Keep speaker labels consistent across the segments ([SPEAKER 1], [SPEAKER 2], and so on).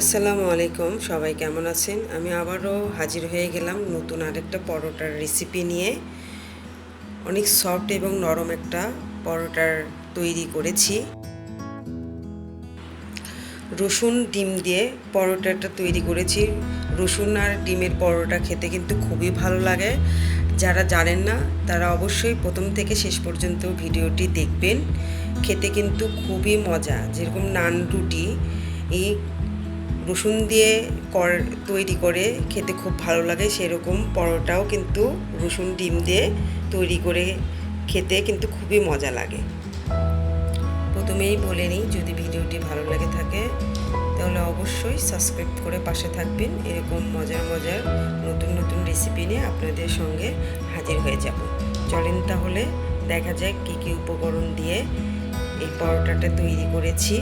[SPEAKER 1] আসসালামু আলাইকুম, সবাই কেমন আছেন? আমি আবারও হাজির হয়ে গেলাম নতুন আরেকটা পরোটার রেসিপি নিয়ে। অনেক সফট এবং নরম একটা পরোটার তৈরি করেছি। রসুন ডিম দিয়ে পরোটাটা তৈরি করেছি। রসুন আর ডিমের পরোটা খেতে কিন্তু খুবই ভালো লাগে। যারা জানেন না তারা অবশ্যই প্রথম থেকে শেষ পর্যন্ত ভিডিওটি দেখবেন। খেতে কিন্তু খুবই মজা, যেরকম নান রুটি এই রসুন দিয়ে তৈরি করে খেতে খুব ভালো লাগে, সেরকম পরোটাও কিন্তু রসুন ডিম দিয়ে তৈরি করে খেতে কিন্তু খুবই মজা লাগে। প্রথমেই বলে নিই, যদি ভিডিওটি ভালো লেগে থাকে তাহলে অবশ্যই সাবস্ক্রাইব করে পাশে থাকবেন। এরকম মজার মজার নতুন নতুন রেসিপি নিয়ে আপনাদের সঙ্গে হাজির হয়ে যাব। চলেন তাহলে দেখা যাক কী কী উপকরণ দিয়ে এই পরোটাটা তৈরি করেছি,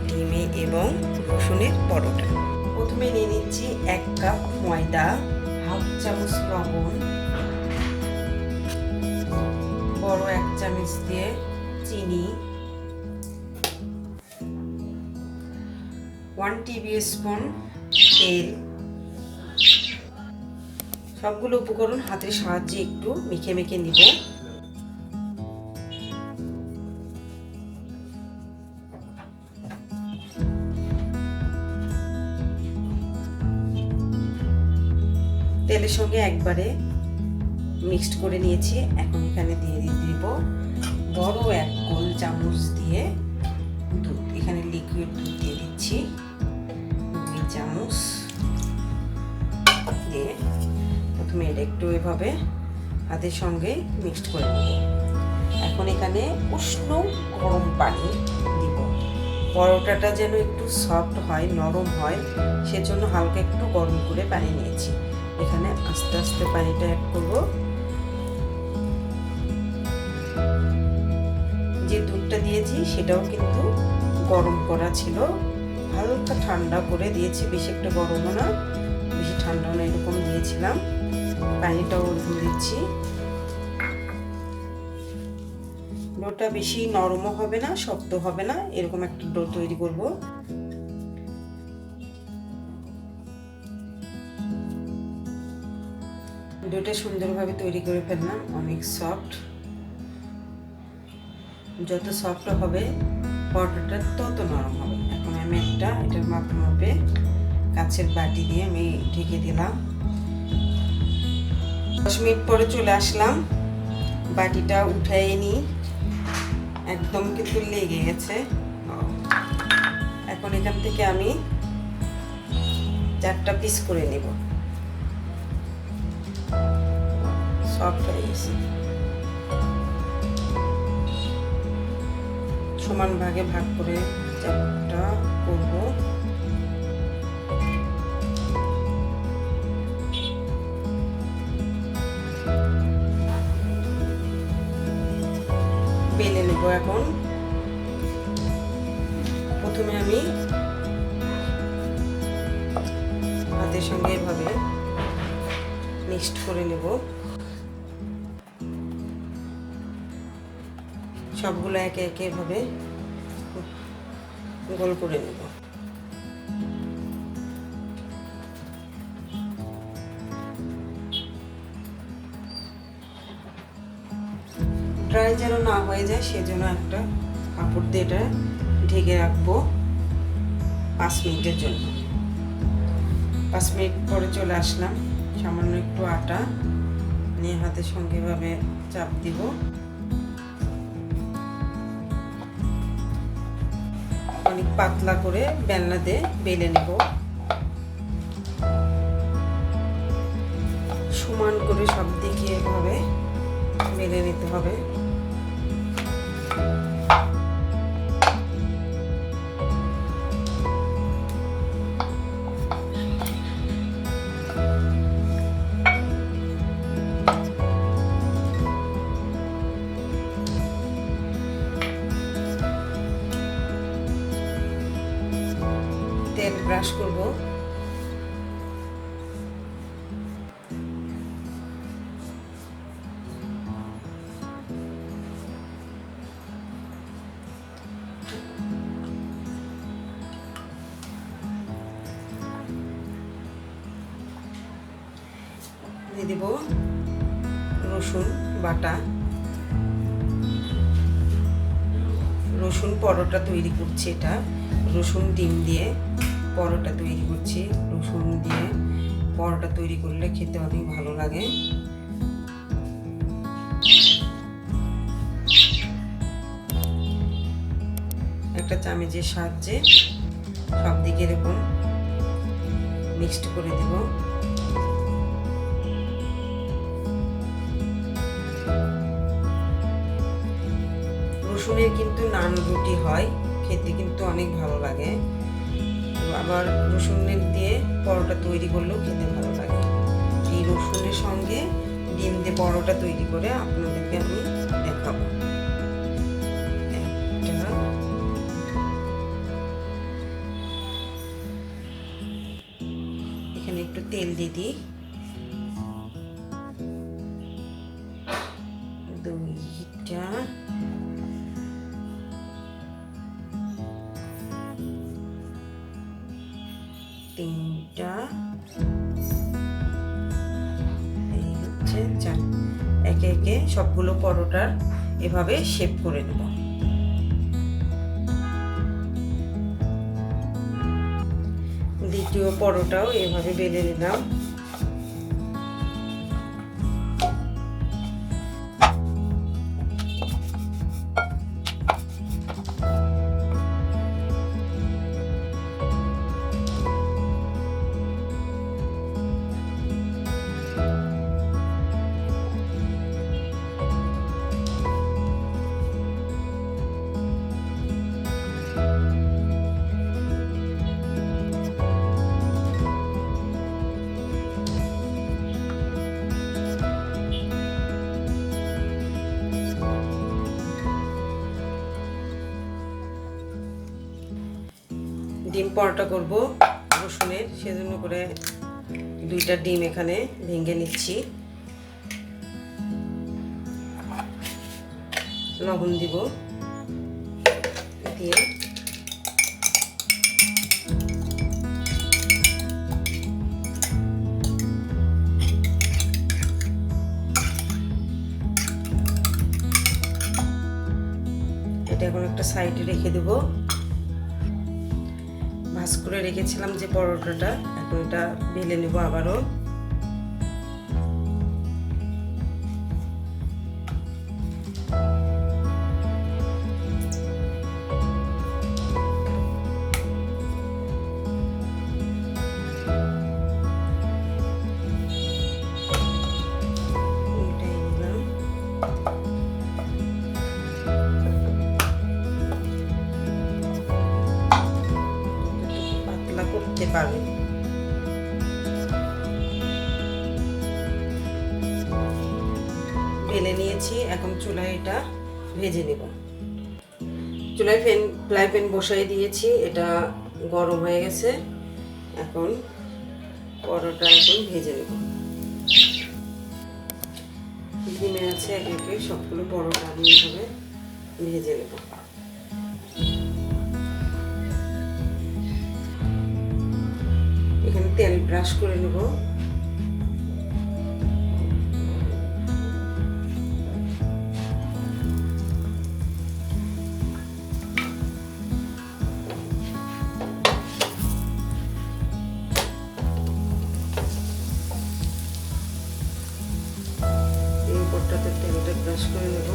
[SPEAKER 1] ডিমে এবং রসুনের পরোটা। প্রথমে নিয়ে নিচ্ছি 1 কাপ ময়দা, হাফ চামচ লবণ, বড় 1 চামচ দিয়ে চিনি, 1 টেবিলস্পুন তেল। সবগুলো উপকরণ হাতের সাহায্যে একটু মেখে মেখে নিব। তেলের সঙ্গে একবারে মিক্সড করে নিয়েছি। এখন এখানে দিয়ে দিব বড় 1 গোল চামচ দিয়ে দুধ। এখানে লিকুইড দুধ দিয়ে দিচ্ছি 2 চামচ দিয়ে প্রথমে এটা একটু এভাবে হাতের সঙ্গে মিক্সড করে নেব। এখন এখানে উষ্ণ গরম পানি দিব। পরোটাটা যেন একটু সফট হয়, নরম হয়, সেজন্য হালকা একটু গরম করে পানি নিয়েছি। এখানে আস্তে আস্তে পানিটা অ্যাড করব। যে দুধটা দিয়েছি সেটাও কিন্তু গরম করা ছিল, হালকা ঠান্ডা করে দিয়েছি, বেশি একটা গরমও না বেশি ঠান্ডাও না, এরকম দিয়েছিলাম। পানিটাও ওরকম দিচ্ছি। ডোটা বেশি নরমও হবে না, শক্ত হবে না, এরকম একটা ডো তৈরি করব। ডোটা সুন্দরভাবে তৈরি করে ফেললাম, অনেক সফট। যত সফট হবে পরোটাটা তত নরম হবে। এখন আমি এটার মাপে কাঁচের বাটি দিয়ে আমি ঢেকে দিলাম। 10 মিনিট পরে চলে আসলাম, বাটিটা উঠাই নি, একদম কিন্তু লেগে গেছে। এখন এখান থেকে আমি 4টা পিস করে নেব। সফট হয়ে গেছে। সমান ভাগে ভাগ করে 4টা করব। বেলে নেব। এখন প্রথমে আমি হাতের সঙ্গে এভাবে মিক্সড করে নেব। সবগুলো একে একে এভাবে গোল করে নেব। ড্রাই যেন না হয়ে যায় সেজন্য একটা কাপড় দিয়ে এটা ঢেকে রাখবো 5 মিনিটের জন্য। 5 মিনিট পরে চলে আসলাম। সামান্য একটু আটা নিয়ে হাতের সঙ্গে এভাবে চাপ দিব। অনেক পাতলা করে বেলনা দিয়ে বেলে নেব। সমান করে সব দিকে এভাবে বেলে নিতে হবে। তেল ব্রাশ করব। দিয়ে দেব রসুন বাটা। রসুন পরোটা তৈরি করছি, এটা রসুন ডিম দিয়ে পরোটা তৈরি করছি। রসুন দিয়ে পরোটা তৈরি করলে খেতে অনেক ভালো লাগে। একটা চামচের সাহায্যে সব দিকে এরকম মিক্সড করে দেব। রসুনের কিন্তু নান রুটি হয়, খেতে কিন্তু অনেক ভালো লাগে। আবার রসুনের দিয়ে পরোটা তৈরি করলেও খেতে ভালো লাগে। এই রসুনের সঙ্গে ডিম দিয়ে পরোটা তৈরি করে আপনাদেরকে আমি দেখাবো। এখানে একটু তেল দিয়ে দিই, 2টা, 3টা, এই হচ্ছে 4। একে একে সবগুলো পরোটার এভাবে শেপ করে নেব। দ্বিতীয় পরোটাও এভাবে বেলে নিলাম। ডিম পরোটা করব রসুনের, সেজন্য করে 2টা ডিম এখানে ভেঙে নিচ্ছি। লবণ দিব, দিয়ে এটা এখন একটা সাইডে রেখে দেব। ভাজ করে রেখেছিলাম যে পরোটাটা, এখন এটা বেলে নেব আবারও। করতে পারবেন। বেলে নিয়েছি, এখন চুলায় এটা ভেজে নেব। চুলায় ফ্রাই প্যান বসাই দিয়েছি, এটা গরম হয়ে গেছে। এখন পরোটা এখন ভেজে নেব। ডিমে আছে একে একে সবগুলো পরোটা আমি এভাবে ভেজে নেব। এখানে তেল ব্রাশ করে নেব। এই উপরটাতে তেলটা ব্রাশ করে নেব।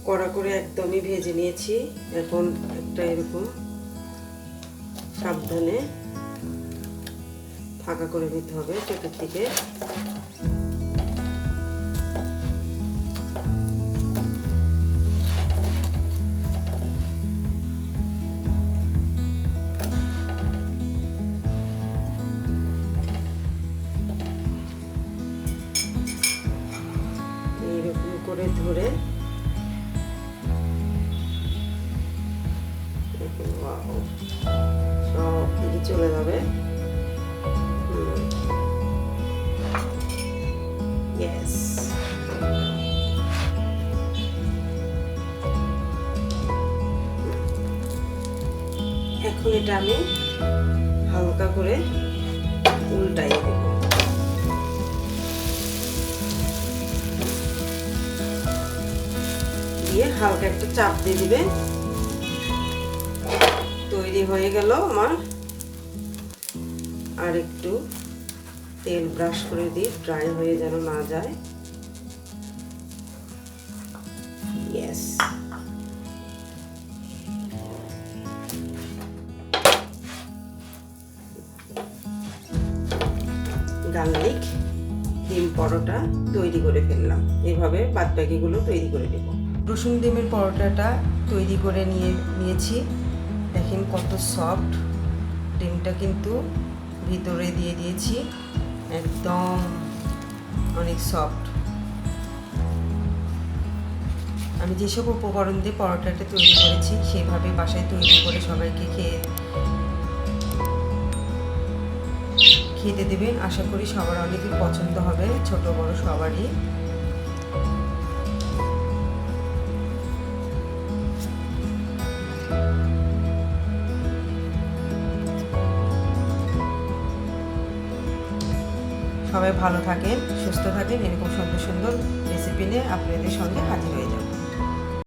[SPEAKER 1] কড়া করে একদমই ভেজে নিয়েছি। এখন একটা এরকম সাবধানে ফাঁকা করে নিতে হবে চতুর্দিকে। চলে যাবে। ইয়েস, এখন এটা আমি হালকা করে উল্টাই দেব। দিয়ে হালকা একটা চাপ দিয়ে দিবে। তৈরি হয়ে গেল আমার। আর একটু তেল ব্রাশ করে দিই, ড্রাই হয়ে যেন না যায়। ইয়েস, গার্লিক ডিম পরোটা তৈরি করে ফেললাম। এভাবে বাদবাকিগুলো তৈরি করে নেব। রসুন ডিমের পরোটাটা তৈরি করে নিয়েছি। দেখেন কত সফট, ডিমটা কিন্তু ভিতরে দিয়ে দিয়েছি, একদম অনেক সফট। আমি যেসব উপকরণ দিয়ে পরোটাটা তৈরি করেছি সেভাবে বাসায় তৈরি করে সবাইকে খেতে দেবেন। আশা করি সবার অনেকের পছন্দ হবে, ছোট বড় সবারই। সবাই ভালো থাকেন, সুস্থ থাকেন। এরকম সুন্দর সুন্দর রেসিপি নিয়ে আপনাদের সঙ্গে হাজির হয়ে যাব।